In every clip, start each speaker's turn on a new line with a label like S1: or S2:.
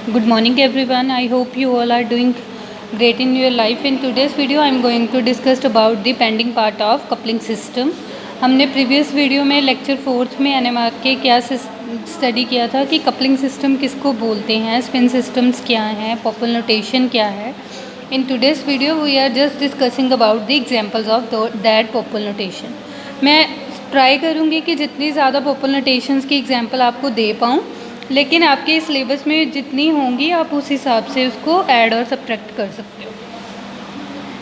S1: Good morning everyone. I hope you all are doing great in your life. In today's video I am going to discuss about the pending part of coupling system. हमने previous video में lecture 4th में NMR के क्या study किया था कि coupling system किसको बोलते हैं, स्पिन सिस्टम्स क्या हैं, पॉपल नोटेशन क्या है. In today's video we are just discussing about the examples of that Pople notation. मैं ट्राई करूँगी कि जितनी ज़्यादा पॉपल नोटेशंस की एग्जांपल आपको दे पाऊँ, लेकिन आपके सिलेबस में जितनी होंगी आप उस हिसाब से उसको ऐड और सब्ट्रैक्ट कर सकते हो.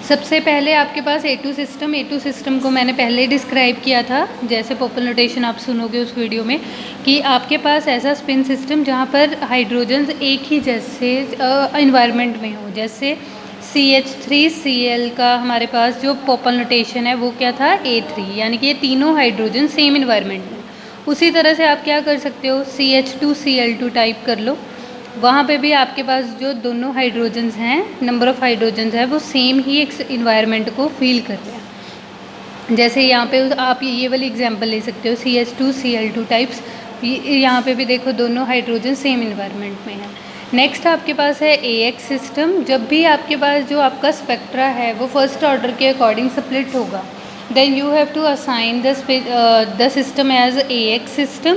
S1: सबसे पहले आपके पास A2 सिस्टम को मैंने पहले ही डिस्क्राइब किया था. जैसे पॉपल नोटेशन आप सुनोगे उस वीडियो में कि आपके पास ऐसा स्पिन सिस्टम जहाँ पर हाइड्रोजन्स एक ही जैसे इन्वायरमेंट में हो. जैसे CH3Cl का हमारे पास जो पॉपल नोटेशन है वो क्या था, A3, यानी कि ये तीनों हाइड्रोजन सेम इन्वायरमेंट में. उसी तरह से आप क्या कर सकते हो, CH2Cl2 टाइप कर लो. वहाँ पे भी आपके पास जो दोनों हाइड्रोजन्स हैं, नंबर ऑफ़ हाइड्रोजन्स है वो सेम ही एक इन्वायरमेंट को फील कर रहे हैं. जैसे यहाँ पे आप ये वाली एग्जांपल ले सकते हो, CH2Cl2 टाइप्स. यहाँ पे भी देखो दोनों हाइड्रोजन सेम इन्वायरमेंट में है. नेक्स्ट आपके पास है AX सिस्टम. जब भी आपके पास जो आपका स्पेक्ट्रा है वो फर्स्ट ऑर्डर के अकॉर्डिंग स्प्लिट होगा, then you have to assign the system as AX system.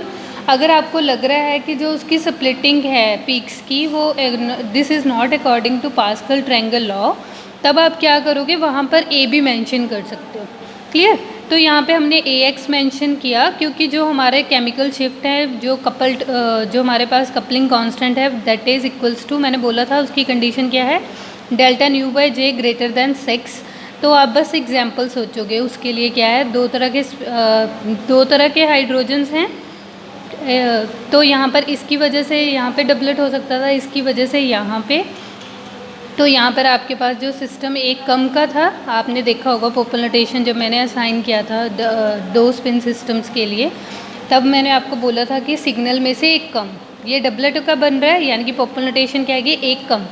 S1: अगर आपको लग रहा है कि जो उसकी स्प्लिटिंग है पीक्स की वो this is not according to Pascal triangle law, तब आप क्या करोगे, वहाँ पर A भी मेंशन कर सकते हो. क्लियर. तो यहाँ पे हमने AX मेंशन किया क्योंकि जो हमारे केमिकल शिफ्ट है, जो कपल्ड जो हमारे पास कपलिंग कांस्टेंट है दैट इज़ इक्वल्स टू, मैंने बोला था उसकी कंडीशन क्या है, delta nu by J greater than 6. तो आप बस एग्जांपल सोचोगे उसके लिए क्या है, दो तरह के हाइड्रोजन्स हैं. तो यहाँ पर इसकी वजह से यहाँ पे डबलेट हो सकता था, इसकी वजह से यहाँ पे. तो यहाँ पर आपके पास जो सिस्टम एक कम का था, आपने देखा होगा पॉपल नोटेशन जब मैंने असाइन किया था दो स्पिन सिस्टम्स के लिए, तब मैंने आपको बोला था कि सिग्नल में से एक कम, ये डबलेट का बन रहा है, यानी कि पॉपल नोटेशन क्या है, एक कम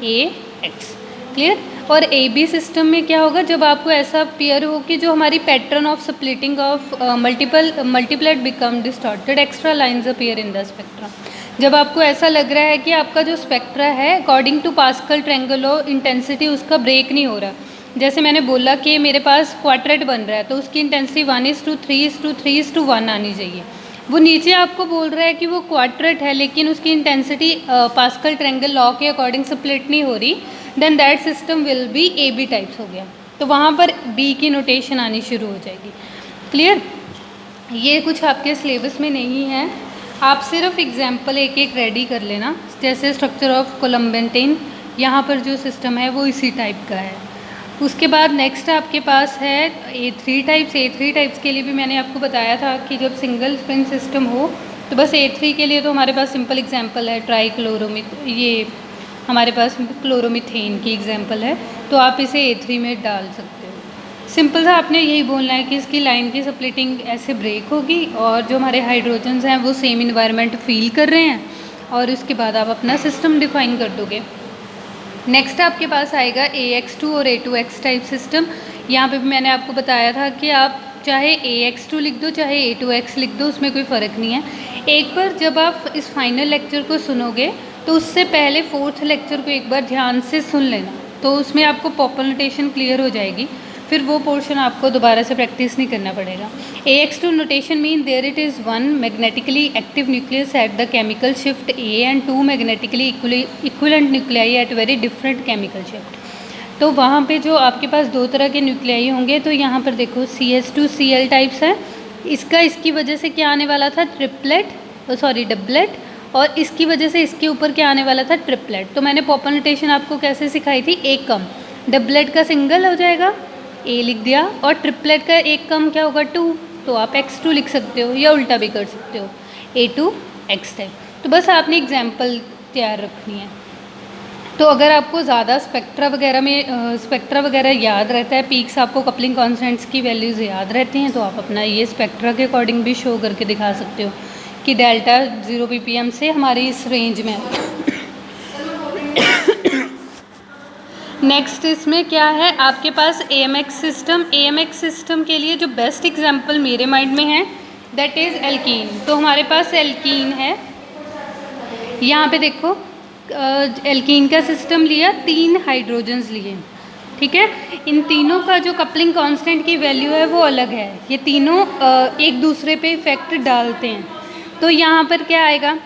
S1: AX. क्लियर. और AB सिस्टम में क्या होगा, जब आपको ऐसा अपीयर हो कि जो हमारी pattern of splitting of multiplet become distorted, extra lines appear in the spectra. जब आपको ऐसा लग रहा है कि आपका जो स्पेक्ट्रा है according to Pascal triangle law intensity उसका ब्रेक नहीं हो रहा. जैसे मैंने बोला कि मेरे पास क्वाड्रेट बन रहा है तो उसकी इंटेंसिटी 1:3:3:1 आनी चाहिए. वो नीचे आपको बोल रहा है कि वो क्वाड्रेट है लेकिन उसकी इंटेंसिटी पास्कल ट्रायंगल लॉ के अकॉर्डिंग स्प्लिट नहीं हो रही, then that system will be AB types हो गया. तो वहाँ पर B की नोटेशन आनी शुरू हो जाएगी. क्लियर. ये कुछ आपके सिलेबस में नहीं है, आप सिर्फ एग्जाम्पल एक एक रेडी कर लेना. जैसे स्ट्रक्चर ऑफ कोलम्बेंटेन, यहाँ पर जो सिस्टम है वो इसी टाइप का है. उसके बाद नेक्स्ट आपके पास है A3 टाइप्स के लिए भी मैंने आपको बताया था कि जब सिंगल स्पिन सिस्टम हो तो बस A3 के लिए तो हमारे पास सिंपल एग्जांपल है ये हमारे पास क्लोरोमीथेन की एग्जांपल है, तो आप इसे A3 में डाल सकते हो. सिंपल सा आपने यही बोलना है कि इसकी लाइन की स्प्लिटिंग ऐसे ब्रेक होगी और जो हमारे हाइड्रोजन्स हैं वो सेम इन्वायरमेंट फील कर रहे हैं, और उसके बाद आप अपना सिस्टम डिफाइन कर दोगे. नेक्स्ट आपके पास आएगा AX2 और A2X टाइप सिस्टम. यहाँ पे भी मैंने आपको बताया था कि आप चाहे AX2 लिख दो चाहे A2X लिख दो, उसमें कोई फ़र्क नहीं है. एक बार जब आप इस फाइनल लेक्चर को सुनोगे तो उससे पहले 4th लेक्चर को एक बार ध्यान से सुन लेना, तो उसमें आपको पॉपल नोटेशन क्लियर हो जाएगी. फिर वो पोर्शन आपको दोबारा से प्रैक्टिस नहीं करना पड़ेगा. AX2 notation mean there it is 1 magnetically active nucleus at the chemical shift A and 2 magnetically equivalent nuclei at very different chemical shift. तो वहाँ पे जो आपके पास दो तरह के न्यूक्लियाई होंगे, तो यहाँ पर देखो CH2Cl टाइप्स है. इसकी वजह से क्या आने वाला था, डबलेट, और इसकी वजह से इसके ऊपर क्या आने वाला था, ट्रिपलेट. तो मैंने पॉपल नोटेशन आपको कैसे सिखाई थी, एक कम, डबलेट का सिंगल हो जाएगा A लिख दिया, और ट्रिपलेट का एक कम क्या होगा, 2, तो आप X2 लिख सकते हो या उल्टा भी कर सकते हो, A2X टाइप. तो बस आपने एग्जाम्पल तैयार रखनी है. तो अगर आपको ज़्यादा स्पेक्ट्रा वगैरह याद रहता है, पीक्स आपको कपलिंग कॉन्स्टेंट्स की वैल्यूज़ याद रहती हैं, तो आप अपना ये स्पेक्ट्रा के अकॉर्डिंग भी शो करके दिखा सकते हो कि डेल्टा 0 ppm से हमारी इस रेंज में. नेक्स्ट इसमें क्या है आपके पास AMX सिस्टम के लिए जो बेस्ट एग्जांपल मेरे माइंड में है दैट इज़ एल्कीन. तो हमारे पास एल्कीन है, यहाँ पे देखो एल्कीन का सिस्टम लिया, 3 हाइड्रोजन्स लिए, ठीक है। इन तीनों का जो कपलिंग कांस्टेंट की वैल्यू है वो अलग है, ये तीनों एक दूसरे पे इफेक्ट डालते हैं। तो यहाँ पर क्या आएगा,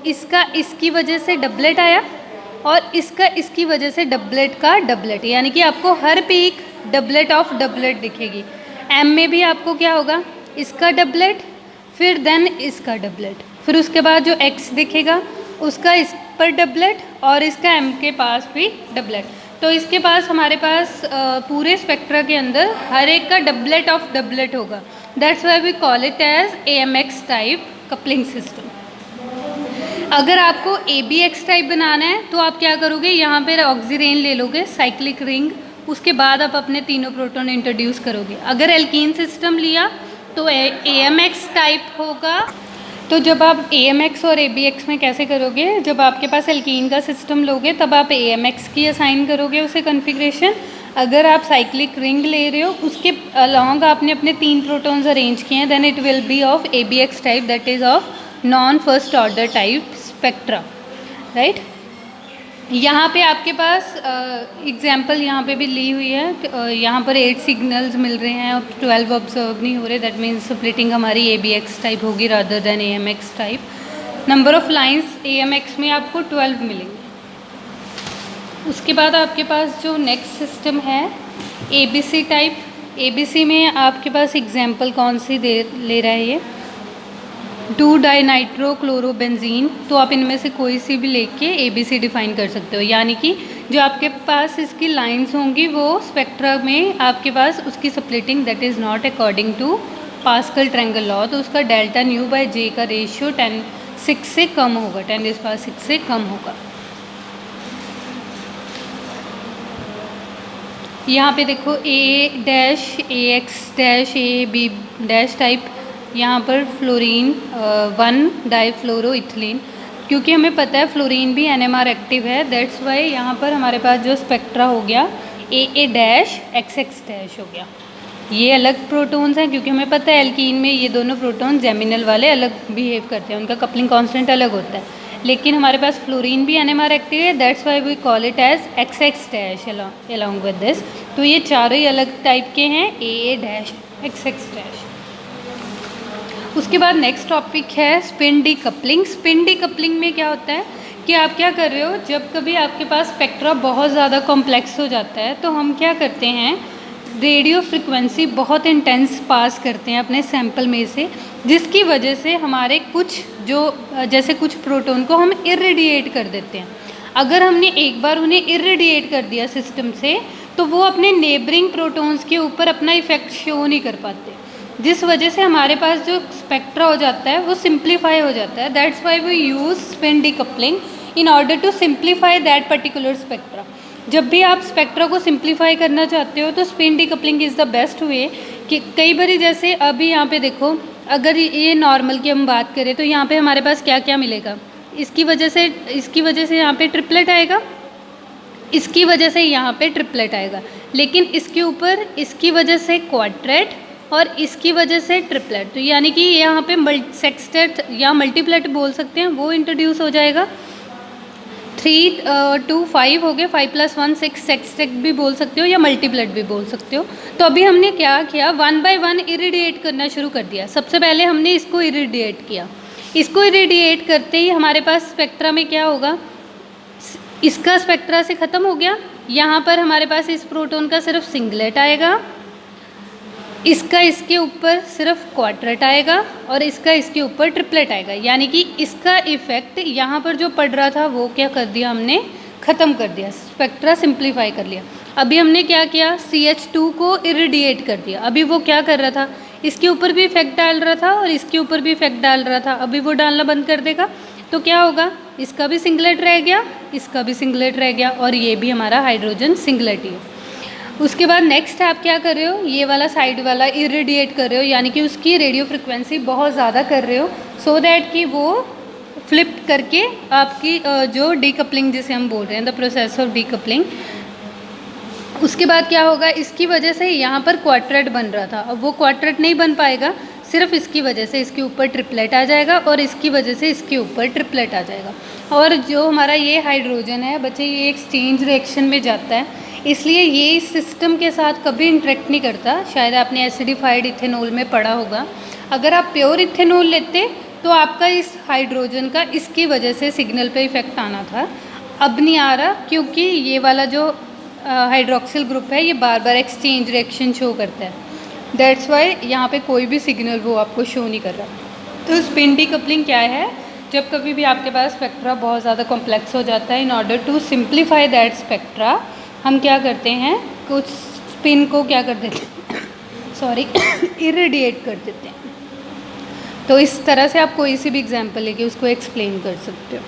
S1: इसका इसकी वजह से डबलेट आया और इसका इसकी वजह से डबलेट का डबलेट, यानी कि आपको हर पे एक डबलेट ऑफ डबलेट दिखेगी। एम में भी आपको क्या होगा, इसका डबलेट, फिर देन इसका डबलेट, फिर उसके बाद जो एक्स दिखेगा उसका इस पर डबलेट और इसका एम के पास भी डबलेट। तो इसके पास हमारे पास पूरे स्पेक्ट्रा के अंदर हर एक का डबलेट ऑफ डबलेट होगा। That's why we call it as AMX type coupling system. अगर आपको ABX टाइप बनाना है तो आप क्या करोगे, यहाँ पर ऑक्सीरेन ले लोगे, साइक्लिक रिंग, उसके बाद आप अपने तीनों प्रोटॉन इंट्रोड्यूस करोगे। अगर एल्कीन सिस्टम लिया तो AMX टाइप होगा। तो जब आप AMX और ABX में कैसे करोगे, जब आपके पास एल्कीन का सिस्टम लोगे तब आप AMX की असाइन करोगे उसे कॉन्फ़िगरेशन। अगर आप साइक्लिक रिंग ले रहे हो उसके अलॉन्ग आपने अपने 3 प्रोटॉन्स अरेंज किए हैं, then it will be of ABX type, that is of non first order type spectra, right. यहाँ पे आपके पास एग्जाम्पल यहाँ पे भी ली हुई है, यहाँ पर 8 सिग्नल्स मिल रहे हैं और 12 ऑब्जर्व नहीं हो रहे, दैट मीन्स स्प्लिटिंग हमारी ABX टाइप होगी rather than AMX type. Number of lines AMX में आपको 12 मिलेंगे। उसके बाद आपके पास जो नेक्स्ट सिस्टम है ABC टाइप। ABC में आपके पास एग्जाम्पल कौन सी ले रहा है, ये 2-डाइनाइट्रोक्लोरोबेंजीन। तो आप इनमें से कोई सी भी लेके ABC डिफाइन कर सकते हो, यानी कि जो आपके पास इसकी लाइंस होंगी वो स्पेक्ट्रा में आपके पास उसकी splitting that is not according to Pascal triangle law, तो उसका डेल्टा न्यू बाय जे का रेशियो 10⁶ से कम होगा, 10⁶ से कम होगा। यहाँ पे देखो A', AX', AB' टाइप, यहाँ पर फ्लोरीन 1 डाईफ्लोरोइथिलीन, क्योंकि हमें पता है फ्लोरीन भी NMR एक्टिव है, दैट्स वाई यहाँ पर हमारे पास जो स्पेक्ट्रा हो गया AA', XX' हो गया। ये अलग प्रोटॉन्स हैं क्योंकि हमें पता है एल्कीन में ये दोनों प्रोटॉन जेमिनल वाले अलग बिहेव करते हैं, उनका कपलिंग कांस्टेंट अलग होता है, लेकिन हमारे पास फ्लोरीन भी NMR एक्टिव है, that's why we call it as XX' along with this. तो ये चारों ही अलग टाइप के हैं, AA', XX'। उसके बाद नेक्स्ट टॉपिक है स्पिन डीकपलिंग। स्पिन डीकपलिंग में क्या होता है कि आप क्या कर रहे हो, जब कभी आपके पास स्पेक्ट्रा बहुत ज़्यादा कॉम्प्लेक्स हो जाता है तो हम क्या करते हैं, रेडियो फ्रिक्वेंसी बहुत इंटेंस पास करते हैं अपने सैंपल में से, जिसकी वजह से हमारे कुछ जैसे कुछ प्रोटॉन को हम इरेडिएट कर देते हैं। अगर हमने एक बार उन्हें इरेडिएट कर दिया सिस्टम से तो वो अपने नेबरिंग प्रोटॉन्स के ऊपर अपना इफेक्ट शो नहीं कर पाते, जिस वजह से हमारे पास जो स्पेक्ट्रा हो जाता है वो सिंप्लीफाई हो जाता है। That's why we use spin decoupling in order to simplify that particular spectra. जब भी आप स्पेक्ट्रा को सिंप्लीफाई करना चाहते हो तो spin decoupling is the best way. कि कई बारी जैसे अभी यहाँ पे देखो, अगर ये नॉर्मल की हम बात करें तो यहाँ पे हमारे पास क्या क्या मिलेगा, इसकी वजह से यहाँ पे ट्रिपलेट आएगा, इसकी वजह से यहाँ पे ट्रिपलेट आएगा, लेकिन इसके ऊपर इसकी वजह से क्वाड्रेट और इसकी वजह से ट्रिपलेट, तो यानी कि यहाँ पे सेक्सटेट या मल्टीप्लेट बोल सकते हैं वो इंट्रोड्यूस हो जाएगा। 3 2 5 हो गए, 5 + 1 6 सेक्सटेट भी बोल सकते हो या मल्टीप्लेट भी बोल सकते हो। तो अभी हमने क्या किया, 1 बाय 1 इरेडिएट करना शुरू कर दिया। सबसे पहले हमने इसको इरेडिएट किया, इसको इरेडिएट करते ही हमारे पास स्पेक्ट्रा में क्या होगा, इसका स्पेक्ट्रा से ख़त्म हो गया। यहाँ पर हमारे पास इस प्रोटॉन का सिर्फ सिंगलेट आएगा, इसका इसके ऊपर सिर्फ क्वाड्रेट आएगा और इसका इसके ऊपर ट्रिपलेट आएगा, यानी कि इसका इफ़ेक्ट यहाँ पर जो पड़ रहा था वो क्या कर दिया हमने, ख़त्म कर दिया, स्पेक्ट्रा सिंप्लीफाई कर लिया। अभी हमने क्या किया, CH2 को इरेडिएट कर दिया। अभी वो क्या कर रहा था, इसके ऊपर भी इफेक्ट डाल रहा था और इसके ऊपर भी इफेक्ट डाल रहा था, अभी वो डालना बंद कर देगा तो क्या होगा, इसका भी सिंगलेट रह गया, इसका भी सिंगलेट रह गया और ये भी हमारा हाइड्रोजन सिंगलेट ही है। उसके बाद नेक्स्ट आप क्या कर रहे हो, ये वाला साइड वाला इरेडिएट कर रहे हो, यानी कि उसकी रेडियो फ्रिक्वेंसी बहुत ज़्यादा कर रहे हो, सो दैट कि वो फ्लिप करके आपकी जो डीकपलिंग जिसे हम बोल रहे हैं, द प्रोसेस ऑफ डीकपलिंग। उसके बाद क्या होगा, इसकी वजह से यहाँ पर क्वाड्रेट बन रहा था, अब वो क्वाड्रेट नहीं बन पाएगा, सिर्फ इसकी वजह से इसके ऊपर ट्रिपलेट आ जाएगा और इसकी वजह से इसके ऊपर ट्रिपलेट आ जाएगा। और जो हमारा ये हाइड्रोजन है बच्चे, ये एक्सचेंज रिएक्शन में जाता है, इसलिए ये इस सिस्टम के साथ कभी इंटरेक्ट नहीं करता। शायद आपने एसिडिफाइड इथेनॉल में पढ़ा होगा। अगर आप प्योर इथेनॉल लेते तो आपका इस हाइड्रोजन का इसकी वजह से सिग्नल पे इफ़ेक्ट आना था। अब नहीं आ रहा क्योंकि ये वाला जो हाइड्रोक्सिल ग्रुप है ये बार बार एक्सचेंज रिएक्शन शो करता है। दैट्स वाई यहाँ पे कोई भी सिग्नल वो आपको शो नहीं कर रहा। तो स्पिन डीकपलिंग क्या है? जब कभी भी आपके पास स्पेक्ट्रा बहुत ज़्यादा कॉम्प्लेक्स हो जाता है, in order to simplify that spectra हम क्या करते हैं, कुछ स्पिन को क्या कर देते हैं सॉरी इरेडिएट कर देते हैं। तो इस तरह से आप कोई सी भी एग्जांपल लेके उसको एक्सप्लेन कर सकते हो।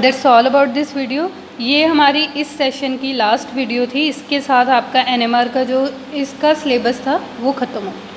S1: That's all about this video. ये हमारी इस सेशन की लास्ट वीडियो थी। इसके साथ आपका NMR का जो इसका सिलेबस था वो ख़त्म हो गया।